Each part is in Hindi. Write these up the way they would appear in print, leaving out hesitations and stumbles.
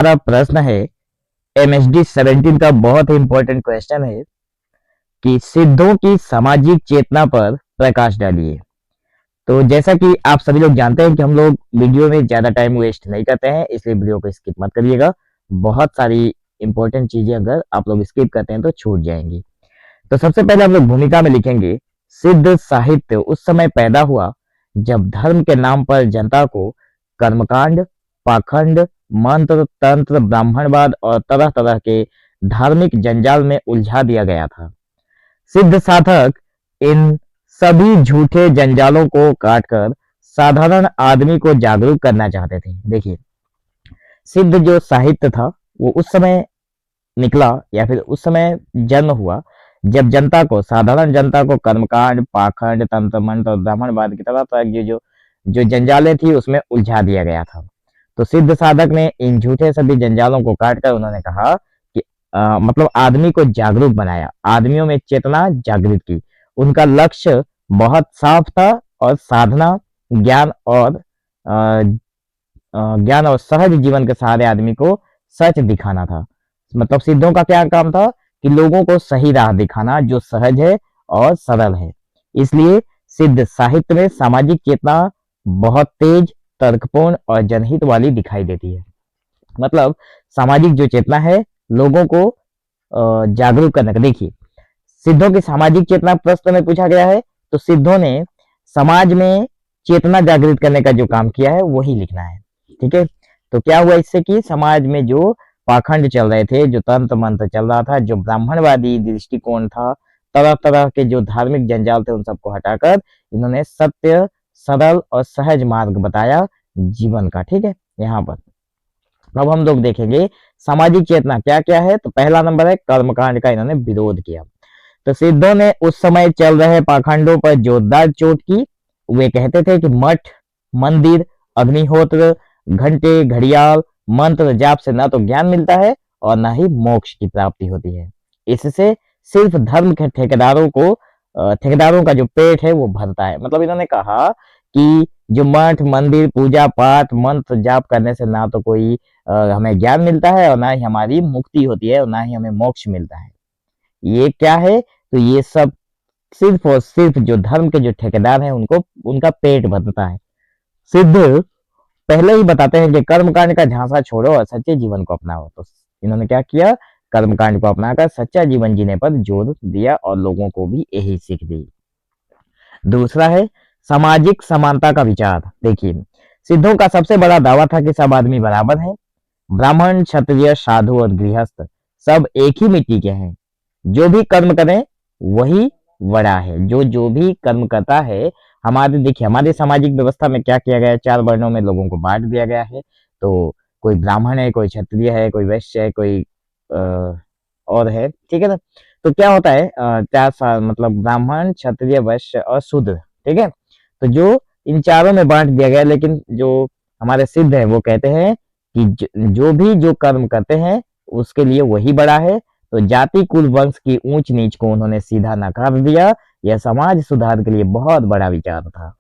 हमारा प्रश्न है MSD 17 का बहुत ही इंपॉर्टेंट क्वेश्चन है कि सिद्धों की सामाजिक चेतना पर प्रकाश डालिए। तो जैसा कि आप सभी लोग जानते हैं कि हम लोग वीडियो में ज्यादा टाइम वेस्ट नहीं करते हैं, इसलिए वीडियो को स्किप मत करिएगा। बहुत सारी इंपॉर्टेंट चीजें अगर आप लोग स्किप करते हैं तो छूट जाएंगी। तो सबसे पहले हम लोग भूमिका में लिखेंगे, सिद्ध साहित्य उस समय पैदा हुआ जब धर्म के नाम पर जनता को कर्मकांड, पाखंड, मंत्र तंत्र, ब्राह्मणवाद और तरह तरह के धार्मिक जंजाल में उलझा दिया गया था। सिद्ध साधक इन सभी झूठे जंजालों को काटकर साधारण आदमी को जागरूक करना चाहते थे। देखिए, सिद्ध जो साहित्य था वो उस समय निकला या फिर उस समय जन्म हुआ जब जनता को, साधारण जनता को कर्मकांड, पाखंड, तंत्र मंत्र और ब्राह्मणवाद की तरह तरह की जो जो जंजालें थी उसमें उलझा दिया गया था। तो सिद्ध साधक ने इन झूठे सभी जंजालों को काटकर उन्होंने कहा कि मतलब आदमी को जागरूक बनाया, आदमियों में चेतना जागृत की। उनका लक्ष्य बहुत साफ था और साधना, ज्ञान और ज्ञान और सहज जीवन के सहारे आदमी को सच दिखाना था। मतलब सिद्धों का क्या काम था कि लोगों को सही राह दिखाना जो सहज है और सरल है। इसलिए सिद्ध साहित्य में सामाजिक चेतना बहुत तेज, तर्कपूर्ण और जनहित वाली दिखाई देती है। मतलब सामाजिक जो चेतना है, लोगों को जागरूक करने का। देखिए, सिद्धों की सामाजिक चेतना प्रश्न में पूछा गया है, तो सिद्धों ने समाज में चेतना जागृत करने का जो काम किया है वही लिखना है। ठीक है, तो क्या हुआ इससे कि समाज में जो पाखंड चल रहे थे, जो तंत्र मंत्र चल रहा था, जो ब्राह्मणवादी दृष्टिकोण था, तरह तरह के जो धार्मिक जंजाल थे, उन सबको हटाकर इन्होंने सत्य, सरल और सहज मार्ग बताया जीवन का। ठीक है, यहाँ पर अब हम लोग देखेंगे सामाजिक चेतना क्या क्या है। तो पहला नंबर है कर्मकांड का इन्होंने विरोध किया। तो सिद्धों ने उस समय चल रहे पाखंडों पर जोरदार चोट की। वे कहते थे कि मठ, मंदिर, अग्निहोत्र, घंटे, घड़ियाल, मंत्र जाप से ना तो ज्ञान मिलता है और ना ही मोक्ष की प्राप्ति होती है। इससे सिर्फ धर्म के ठेकेदारों का जो पेट है वो भरता है। मतलब इन्होंने कहा कि जो मठ, मंदिर, पूजा पाठ, मंत्र जाप करने से ना तो कोई हमें ज्ञान मिलता है और ना ही हमारी मुक्ति होती है और ना ही हमें मोक्ष मिलता है। ये क्या है? तो ये सब सिर्फ और सिर्फ जो धर्म के जो ठेकेदार हैं उनको उनका पेट भरता है। सिद्ध पहले ही बताते हैं कि कर्मकांड का झांसा छोड़ो और सच्चे जीवन को अपनाओ। तो इन्होंने क्या किया? कर्मकांड को अपनाकर सच्चा जीवन जीने पर जोर दिया और लोगों को भी यही सीख दी। दूसरा है सामाजिक समानता का विचार। देखिए, सिद्धों का सबसे बड़ा दावा था कि सब आदमी बराबर हैं। ब्राह्मण, क्षत्रिय, साधु और गृहस्थ सब एक ही मिट्टी के हैं। जो भी कर्म करें वही बड़ा है। जो जो भी कर्म करता है, देखिए हमारी सामाजिक व्यवस्था में क्या किया गया है, 4 वर्णों में लोगों को बांट दिया गया है। तो कोई ब्राह्मण है, कोई क्षत्रिय है, कोई वैश्य है, कोई और है। ठीक है ना? तो क्या होता है, मतलब ब्राह्मण, क्षत्रिय, वैश्य और शूद्र। ठीक है, तो जो इन चारों में बांट दिया गया, लेकिन जो हमारे सिद्ध है वो कहते हैं कि जो भी जो कर्म करते हैं उसके लिए वही बड़ा है। तो जाति, कुल, वंश की ऊंच नीच को उन्होंने सीधा नकार दिया। यह समाज सुधार के लिए बहुत बड़ा विचार था।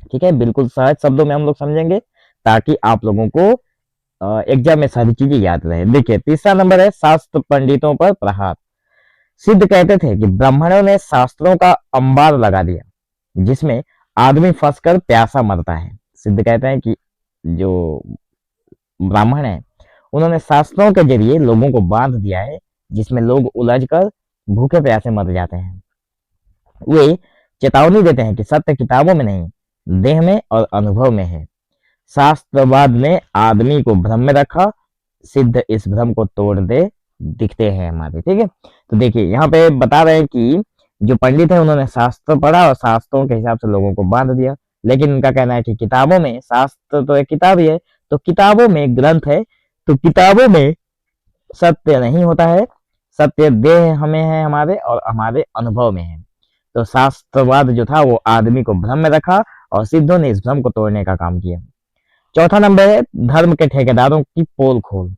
ठीक है, बिल्कुल सहज शब्दों में हम लोग समझेंगे ताकि आप लोगों को एग्जाम में सारी चीजें याद रहे। देखिए, तीसरा नंबर है शास्त्र पंडितों पर प्रहार। सिद्ध कहते थे कि ब्राह्मणों ने शास्त्रों का अंबार लगा दिया जिसमें आदमी फंसकर प्यासा मरता है। सिद्ध कहते हैं कि जो ब्राह्मण है उन्होंने शास्त्रों के जरिए लोगों को बांध दिया है जिसमें लोग उलझकर भूखे प्यासे मर जाते हैं। वे चेतावनी देते हैं कि सत्य किताबों में नहीं, देह में और अनुभव में है। शास्त्रवाद ने आदमी को भ्रम में रखा, सिद्ध इस भ्रम को तोड़ दे दिखते हैं हमारे। ठीक है, तो देखिए यहाँ पे बता रहे हैं कि जो पंडित है उन्होंने शास्त्र पढ़ा और शास्त्रों के हिसाब से लोगों को बांध दिया। लेकिन उनका कहना है कि किताबों में, शास्त्र तो एक किताब ही है, तो किताबों में ग्रंथ है, तो किताबों में सत्य नहीं होता है। सत्य देह हमें है हमारे और हमारे अनुभव में है। तो शास्त्रवाद जो था वो आदमी को भ्रम में रखा और सिद्धों ने इस भ्रम को तोड़ने का काम किया। चौथा नंबर है धर्म के ठेकेदारों की पोल खोल।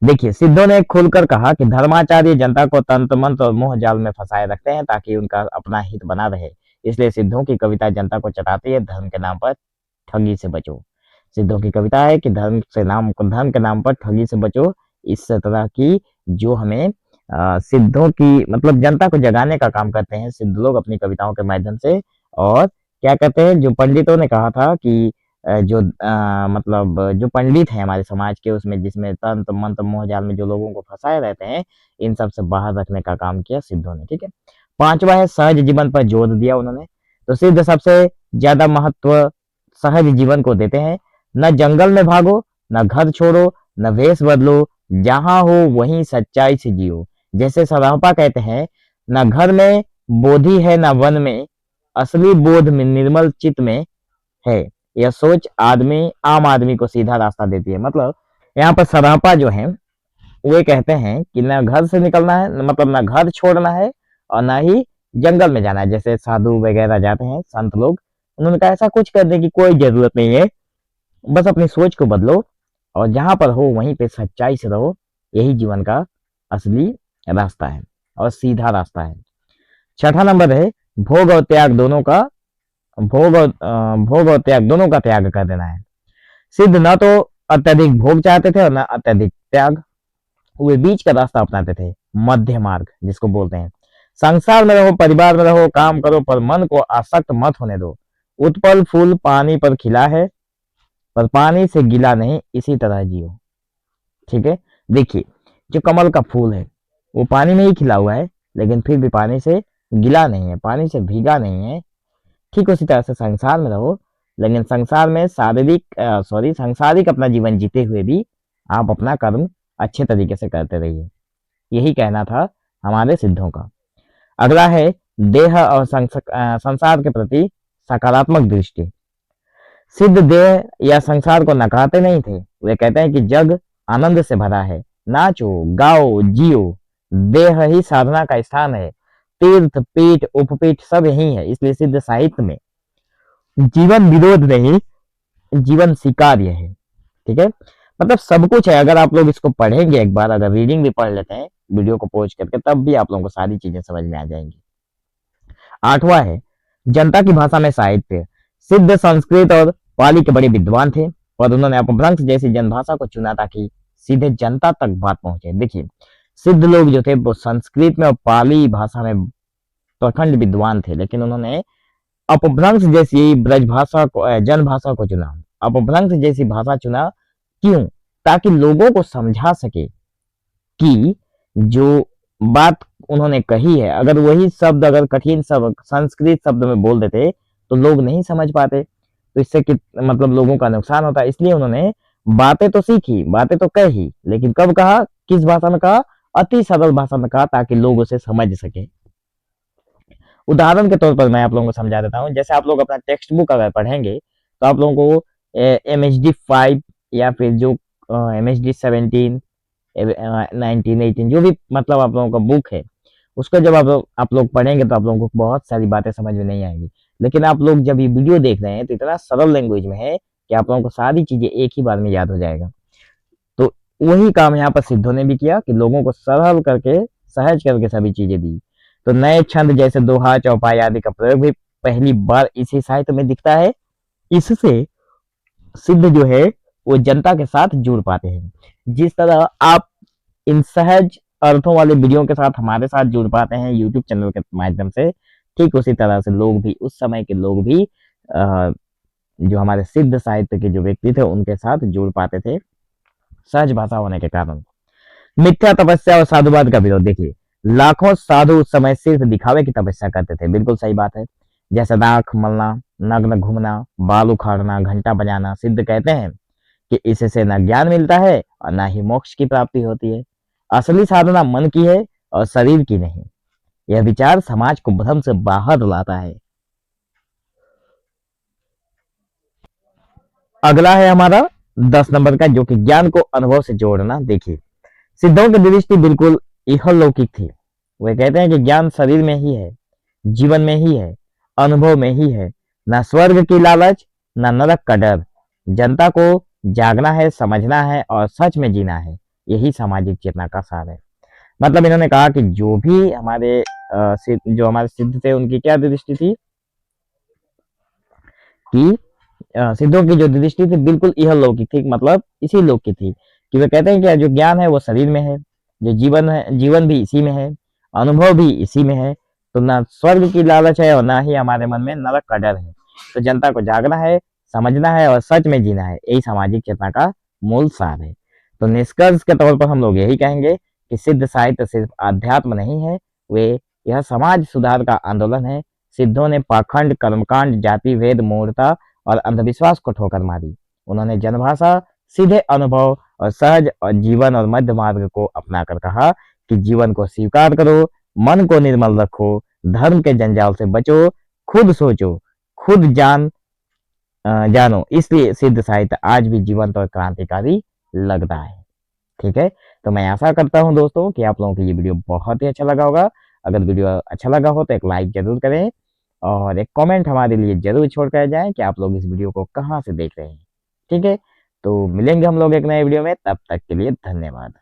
देखिए, सिद्धों ने खुलकर कहा कि धर्माचार्य जनता को तंत्र मंत्र और मोह जाल में फंसाए रखते हैं ताकि उनका अपना हित बना रहे। इसलिए सिद्धों की कविता जनता को चटाती है, धर्म के नाम पर ठगी से बचो। सिद्धों की कविता है कि धर्म के नाम पर ठगी से बचो। इस तरह की जो हमें सिद्धों की मतलब जनता को जगाने का काम करते हैं सिद्ध लोग अपनी कविताओं के माध्यम से। और क्या कहते हैं, जो पंडितों ने कहा था कि मतलब जो पंडित हैं हमारे समाज के, उसमें जिसमें तंत्र मंत्र मोहजाल में जो लोगों को फंसाए रहते हैं, इन सब से बाहर रखने का काम किया सिद्धों ने। ठीक है, पांचवा है सहज जीवन पर जोर दिया उन्होंने। तो सिद्ध सबसे ज्यादा महत्व सहज जीवन को देते हैं। न जंगल में भागो, न घर छोड़ो, न वेश बदलो, जहां हो वहीं सच्चाई से जियो। जैसे सरापा कहते हैं, न घर में बोधि है न वन में, असली बोध में निर्मल चित्त में है। यह सोच आम आदमी को सीधा रास्ता देती है। मतलब यहाँ पर सरापा जो है वे कहते हैं कि न घर से निकलना है, मतलब न घर छोड़ना है और ना ही जंगल में जाना है। जैसे साधु वगैरह जाते हैं संत लोग, उन्होंने कहा ऐसा कुछ करने की कोई जरूरत नहीं है, बस अपनी सोच को बदलो और जहां पर हो वहीं पे सच्चाई से रहो। यही जीवन का असली रास्ता है और सीधा रास्ता है। छठा नंबर है भोग और त्याग दोनों का भोग और त्याग दोनों का त्याग कर देना है। सिद्ध न तो अत्यधिक भोग चाहते थे और न अत्यधिक त्याग, वे बीच का रास्ता अपनाते थे, मध्य मार्ग जिसको बोलते हैं। संसार में रहो, परिवार में रहो, काम करो, पर मन को आसक्त मत होने दो। उत्पल फूल पानी पर खिला है, पर पानी से गिला नहीं, इसी तरह जियो। ठीक है, देखिए जो कमल का फूल है वो पानी में ही खिला हुआ है, लेकिन फिर भी पानी से गिला नहीं है, पानी से भीगा नहीं है। ठीक उसी तरह से संसार में रहो, लेकिन संसार में सांसारिक अपना जीवन जीते हुए भी आप अपना कर्म अच्छे तरीके से करते रहिए। यही कहना था हमारे सिद्धों का। अगला है देह और संसार के प्रति सकारात्मक दृष्टि। सिद्ध देह या संसार को नकारते नहीं थे, वे कहते हैं कि जग आनंद से भरा है, नाचो गाओ जियो, देह ही साधना का स्थान है, तीर्थ पीठ उपपीठ सब यही है। इसलिए सिद्ध साहित्य में जीवन विरोध नहीं, जीवन स्वीकार्य है। ठीक है, मतलब सब कुछ है। अगर आप लोग इसको पढ़ेंगे एक बार, अगर रीडिंग भी पढ़ लेते हैं वीडियो को पॉज करके, तब भी आप लोगों को सारी चीजें समझ में आ जाएंगी। आठवां है जनता की भाषा में साहित्य। सिद्ध संस्कृत और पाली के बड़े विद्वान थे और उन्होंने अपभ्रंश जैसी जनभाषा को चुना ताकि सीधे जनता तक बात पहुंचे। देखिए सिद्ध लोग जो थे वो संस्कृत में और पाली भाषा में प्रखंड विद्वान थे, लेकिन उन्होंने अपभ्रंश जैसी ब्रज भाषा को जन भाषा को चुना। अपभ्रंश जैसी भाषा चुना क्यों? ताकि लोगों को समझा सके कि जो बात उन्होंने कही है, अगर वही शब्द अगर कठिन शब्द संस्कृत शब्द में बोल देते तो लोग नहीं समझ पाते, तो इससे मतलब लोगों का नुकसान होता है। इसलिए उन्होंने बातें तो सीखी, बातें तो कही, लेकिन कब कहा, किस भाषा में कहा? अति सरल भाषा में कहा, ताकि लोग उसे समझ सके। उदाहरण के तौर पर मैं आप लोगों को समझा देता हूँ। जैसे आप लोग अपना टेक्स्ट बुक अगर पढ़ेंगे तो आप लोगों को MHD 5 या फिर जो MHD 17 19 18 जो भी मतलब आप लोगों का बुक है, उसको जब आप लोग पढ़ेंगे तो आप लोगों को बहुत सारी बातें समझ में नहीं आएंगी। लेकिन आप लोग जब ये वीडियो देख रहे हैं तो इतना सरल लैंग्वेज में है कि आप लोगों को सारी चीजें एक ही बार में याद हो जाएगा। तो वही काम यहाँ पर सिद्धों ने भी किया कि लोगों को सरल करके सहज करके सभी चीजें दी। तो नए छंद जैसे दोहा चौपाई आदि का प्रयोग भी पहली बार इसी साहित्य में दिखता है। इससे सिद्ध जो है वो जनता के साथ जुड़ पाते हैं। जिस तरह आप इन सहज अर्थों वाले वीडियो के साथ हमारे साथ जुड़ पाते हैं यूट्यूब चैनल के माध्यम से, ठीक उसी तरह से लोग भी, उस समय के लोग भी जो हमारे सिद्ध साहित्य के जो व्यक्ति थे उनके साथ जुड़ पाते थे सहज भाषा होने के कारण। मिथ्या तपस्या और साधुवाद का विरोध। देखिए लाखों साधु उस समय सिर्फ दिखावे की तपस्या करते थे, बिल्कुल सही बात है। जैसे नाक मलना, नग्न घूमना, बाल उखाड़ना, घंटा बजाना। सिद्ध कहते हैं कि इससे न ज्ञान मिलता है और न ही मोक्ष की प्राप्ति होती है। असली साधना मन की है और शरीर की नहीं। यह विचार समाज को भ्रम से बाहर लाता है। अगला है हमारा 10 नंबर का, जो कि ज्ञान को अनुभव से जोड़ना। देखिए सिद्धों की दृष्टि बिल्कुल इहलौकिक थी। वे कहते हैं कि ज्ञान शरीर में ही है, जीवन में ही है, अनुभव में ही है। न स्वर्ग की लालच, न नरक का डर। जनता को जागना है, समझना है और सच में जीना है। यही सामाजिक चेतना का सार है। मतलब इन्होंने कहा कि जो भी हमारे जो हमारे सिद्ध थे उनकी क्या दृष्टि थी कि सिद्धों की जो दृष्टि थी बिल्कुल यह लौकिक थी, मतलब इसी लोक की थी, कि वे कहते हैं कि जो ज्ञान है वो शरीर में है, जो जीवन है, जीवन भी इसी में है, अनुभव भी इसी में है। तो ना स्वर्ग की लालच है और ना ही हमारे मन में नरक का डर है। तो जनता को जागना है, समझना है और सच में जीना है, यही सामाजिक चेतना का मूल सार है। तो निष्कर्ष के तौर पर हम लोग यही कहेंगे कि सिद्ध साहित्य सिर्फ अध्यात्म नहीं है, वे यह समाज सुधार का आंदोलन है। सिद्धों ने पाखंड, कर्मकांड, जाति भेद, मूर्खता और अंधविश्वास को ठोकर मारी। उन्होंने जनभाषा, सीधे अनुभव और सहज और जीवन और मध्य मार्ग को अपनाकर कहा कि जीवन को स्वीकार करो, मन को निर्मल रखो, धर्म के जंजाल से बचो, खुद सोचो, खुद जानो। इसलिए सिद्ध साहित्य आज भी जीवंत और क्रांतिकारी लगता है। ठीक है, तो मैं आशा करता हूँ दोस्तों कि आप लोगों को ये वीडियो बहुत ही अच्छा लगा होगा। अगर वीडियो अच्छा लगा हो तो एक लाइक जरूर करें और एक कमेंट हमारे लिए जरूर छोड़ कर जाएं कि आप लोग इस वीडियो को कहाँ से देख रहे हैं। ठीक है, तो मिलेंगे हम लोग एक नए वीडियो में, तब तक के लिए धन्यवाद।